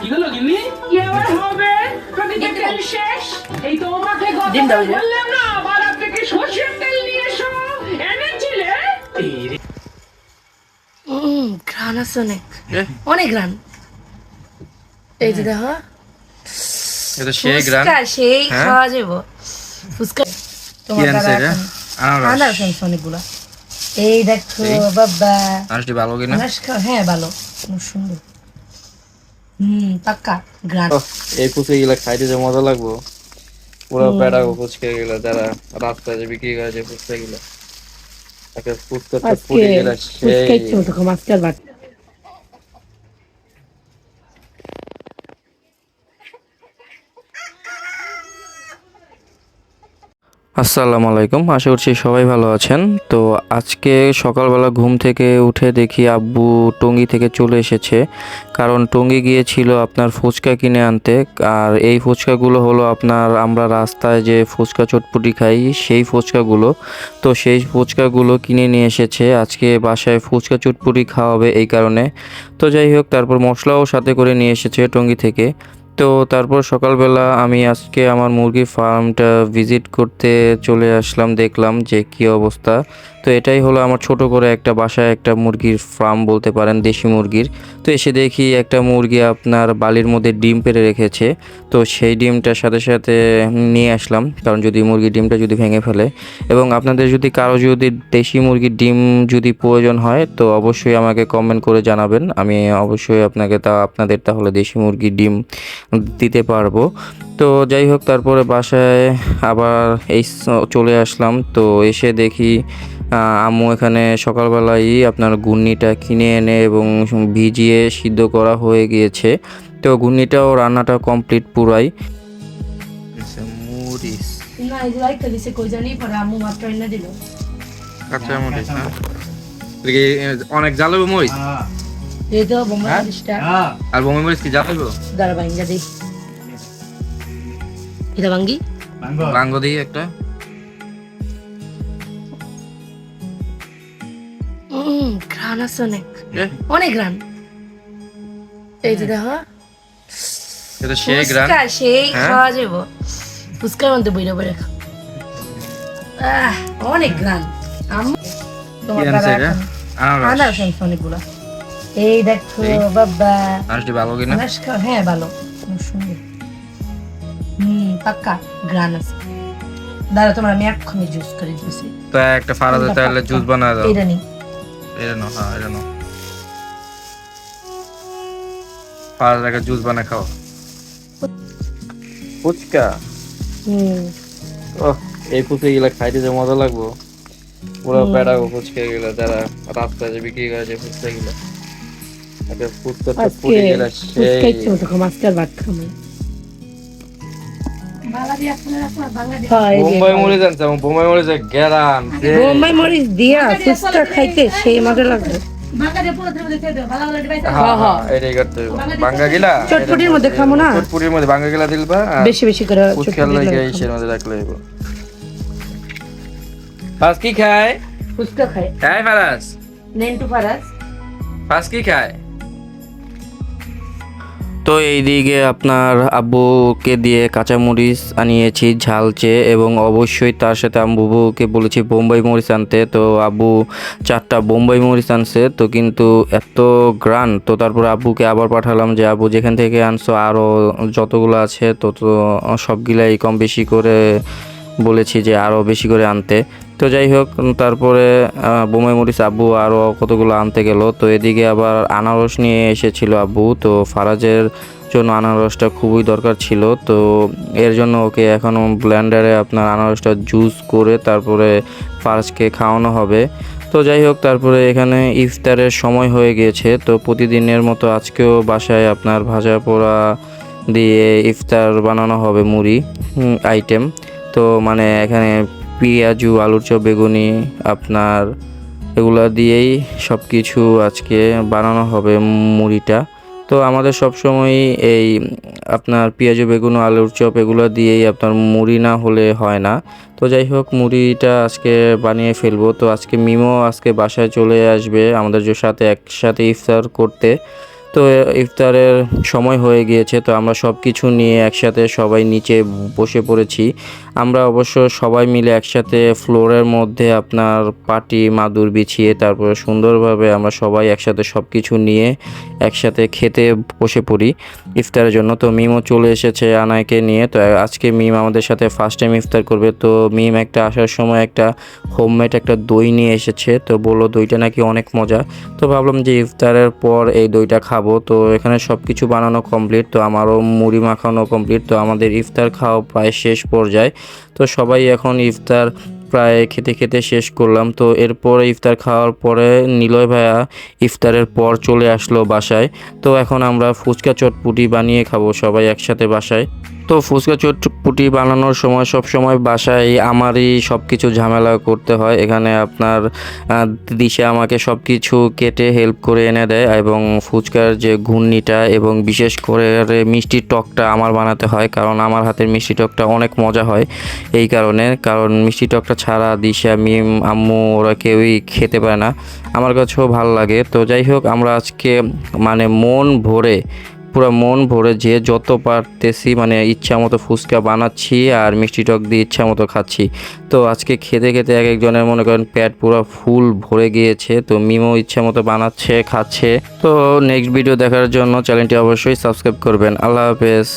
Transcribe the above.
কি হলো গিন্নি? কি আবার হবে? প্রতিটা তেল শেষ। এই তো আমাকে কথা বললাম না, বাজার থেকে সরষের তেল নিয়ে এসো। এনেছিলে? ঘ্রাণ আছে অনেক, অনেক ঘ্রাণ। এই যে দেখো, এটা সেই গ্রান ফুচকা সেই খাওয়া যাবো। ফুচকা তোমার দাদা আনারস আনছে অনেকগুলা। এই দেখো বাবা, আনারসটি ভালো কিনা? আনারস হ্যাঁ ভালো, খুব সুন্দর। পাক্কা গ্রান। এই ফুচকা গুলা খাইতে যে মজা লাগবো, পুরো পেড়া ফুচকা গুলা যারা রাস্তায় যে বিক্রি করে যে ফুচকা গুলা, একটা ফুচকা ফুটে গেলে সেই আজকাল বাট আসসালামু আলাইকুম, আশা করছি সবাই ভালো আছেন। তো আজকে সকালবেলা ঘুম থেকে উঠে দেখি আব্বু টঙ্গী থেকে চলে এসেছে, কারণ টঙ্গী গিয়েছিল আপনার ফুচকা কিনে আনতে। আর এই ফুচকাগুলো হলো আপনার আমরা রাস্তায় যে ফুচকা চটপটি খাই সেই ফুচকাগুলো। তো সেই ফুচকাগুলো কিনে নিয়ে এসেছে, আজকে বাসায় ফুচকা চটপটি খাওয়াবে এই কারণে। তো যাই হোক, তারপর মশলাও সাথে করে নিয়ে এসেছে টঙ্গী থেকে। তো তারপর সকালবেলা আমি আজকে আমার মুরগির ফার্মটা ভিজিট করতে চলে আসলাম, দেখলাম যে কী অবস্থা। তো এটাই হলো আমার ছোট করে একটা বাসায় একটা মুরগির ফার্ম বলতে পারেন, দেশি মুরগির। তো এসে দেখি একটা মুরগি আপনার বালির মধ্যে ডিম পেড়ে রেখেছে। তো সেই ডিমটার সাথে সাথে নিয়ে আসলাম, কারণ যদি মুরগির ডিমটা যদি ভেঙে ফেলে, এবং আপনাদের যদি কারো যদি দেশি মুরগির ডিম যদি প্রয়োজন হয় তো অবশ্যই আমাকে কমেন্ট করে জানাবেন, আমি অবশ্যই আপনাদের তাহলে দেশি মুরগির ডিম দিতে পারবো। তো যাই হোক, তারপরে বাসায় আবার চলে আসলাম। তো এসে দেখি আম্মু এখানে সকালবেলাই আপনার ঘুগনিটা কিনে এনে এবং ভিজিয়ে সিদ্ধ করা হয়ে গিয়েছে। তো ঘুগনিটাও রান্নাটা কমপ্লিট পুরাই। মরিচ না এই যে লাইকটা দিছে কই জানি, পরে আম্মু মাত্র এনে দিল। কাঁচা মরিচ না, অনেক জ্বাল হবে মরিচ। এই তো বোম্বাই মরিচটা, আর বোম্বাই মরিচ কি জ্বাল হবে? দাঁড়া ভাঙ্গা দেই, এটা ভাঙ্গি বাঙ্গ দিই একটা। ঘ্রাণ আছে অনেক, অনেক ঘ্রাণ। এই যে দেখো, এটা সেই গ্রান ফুচকা সেই খাওয়া যাবো। ফুচকার মধ্যে বইরা বইরা খা, অনেক ঘ্রাণ। তোমার দাদা আনারস আনছে অনেকগুলা। এই দেখো বাবা, আনারসটি ভালো কিনা? আনারস হ্যাঁ ভালো, খুব সুন্দর। পাক্কা গ্রান আছে। দাঁড়া তোমার আমি এক্ষুনি জুস করে দিয়েছি। তো একটা ফারাদে তাহলে জুস বানায় দাও। এটা নি, এটা নাও, হ্যাঁ এটা নাও। ফারাদে একটা জুস বানায় খাও। ফুচকা, এই ফুচকা গুলা খাইতে যে মজা লাগবো, পুরো পেড়া ফুচকা গুলা যারা রাস্তায় যে বিক্রি করে যে ফুচকা গুলা, একটা ফুচকা ফুটে গেলে সেই আজকাল বাট খামে। বোম্বাই মরিচ আনছে, বোম্বাই মরিচের গ্যারান, বোম্বাই মরিচ দিয়া ফুচকা খাইতে সেই মজা লাগবে। এটাই করতে হবে। বাঙ্গা গিলা চটপটির মধ্যে খামো না, চটপটির মধ্যে বাঙ্গা গিলা দিলবা, বেশি বেশি করে ফুচকার লাগে এর মধ্যে রাখলে হইব। ফাস কি খায়? ফুচকা খায়। খায় ফারাস, নেন্টু ফারাস ফাস কি খায়? তো এইদিকে আপনার আব্বুকে দিয়ে কাঁচামরিচ আনিয়েছি ঝালচে, এবং অবশ্যই তার সাথে আব্বুকে বলেছি বোম্বাই মরিচ আনতে। তো আব্বু 4টা বোম্বাই মরিচ আনছে, তো কিন্তু এত গ্রান। তো তারপর আব্বুকে আবার পাঠালাম যে আব্বু যেখান থেকে আনছো আরও যতগুলো আছে তো সবগুলাই কম বেশি করে বলেছি যে আরও বেশি করে আনতে। তো যাই হোক, তারপরে বোম্বাই মরিচ আব্বু আরও কতগুলো আনতে গেল। তো এদিকে আবার আনারস নিয়ে এসেছিল আব্বু, তো ফারাজের জন্য আনারসটা খুবই দরকার ছিল। তো এর জন্য ওকে এখন ব্লেন্ডারে আপনার আনারসটা জুস করে তারপরে ফারাজকে খাওয়ানো হবে। তো যাই হোক, তারপরে এখানে ইফতারের সময় হয়ে গিয়েছে। তো প্রতিদিনের মতো আজকেও বাসায় আপনার ভাজা পোড়া দিয়ে ইফতার বানানো হবে, মুড়ি আইটেম। তো মানে এখানে পেঁয়াজু, আলুর চপ, বেগুনি আপনার এগুলা দিয়েই সব কিছু আজকে বানানো হবে মুড়িটা। তো আমাদের সবসময়ই এই আপনার পেঁয়াজু, বেগুন, আলুর চপ এগুলো দিয়েই আপনার মুড়ি না হলে হয় না। তো যাই হোক, মুড়িটা আজকে বানিয়ে ফেলবো। তো আজকে মিমো আজকে বাসায় চলে আসবে আমাদের সাথে একসাথে ইফতার করতে। তো ইফতারের সময় হয়ে গিয়েছে, তো আমরা সব কিছু নিয়ে একসাথে সবাই নিচে বসে পড়েছি। আমরা অবশ্য সবাই মিলে একসাথে ফ্লোরের মধ্যে আপনার পাটি মাদুর বিছিয়ে তারপরে সুন্দরভাবে আমরা সবাই একসাথে সব কিছু নিয়ে একসাথে খেতে বসে পড়ি ইফতারের জন্য। তো মিমও চলে এসেছে আনায়কে নিয়ে। তো আজকে মিম আমাদের সাথে ফার্স্ট টাইম ইফতার করবে। তো মিম একটা আসার সময় একটা হোমমেড একটা দই নিয়ে এসেছে, তো বললো দইটা নাকি অনেক মজা। তো ভাবলাম যে ইফতারের পর এই দইটা খাবো। তো এখানে সব কিছু বানানো কমপ্লিট, তো আমারও মুড়ি মাখানো কমপ্লিট। তো আমাদের ইফতার খাওয়া প্রায় শেষ পর্যায়ে। তো সবাই এখন ইফতার প্রায় খেতে খেতে শেষ করলাম। তো এরপরে ইফতার খাওয়ার পরে নিলয় ভাইয়া ইফতারের পর চলে আসলো বাসায়। তো এখন আমরা ফুচকা চটপুটি বানিয়ে খাবো সবাই একসাথে বাসায়। তো ফুচকা চটপুটি বানানোর সময় সব সময় বাসায় আমারই সব কিছু ঝামেলা করতে হয়। এখানে আপনার দিশা আমাকে সব কিছু কেটে হেল্প করে এনে দেয়, এবং ফুচকার যে ঘূর্ণিটা এবং বিশেষ করে মিষ্টির টকটা আমার বানাতে হয়, কারণ আমার হাতের মিষ্টি টকটা অনেক মজা হয়। এই কারণ মিষ্টি টকটা ছাড়া দিশা, মিম, আম্মু ওরা কেউই খেতে পারে না, আমার কাছেও ভালো লাগে। তো যাই হোক, আমরা আজকে মানে পুরো মন ভরে যে যত পারতেছি মানে ইচ্ছা মতো ফুচকা বানাচ্ছি আর মিষ্টি টক দিয়ে ইচ্ছা মতো খাচ্ছি। তো আজকে খেতে খেতে এক একজনের মনে করেন পেট পুরো ফুল ভরে গিয়েছে। তো মিমও ইচ্ছা মতো বানাচ্ছে, খাচ্ছে। তো নেক্সট ভিডিও দেখার জন্য চ্যানেলটি অবশ্যই সাবস্ক্রাইব করবেন। আল্লাহ হাফেজ।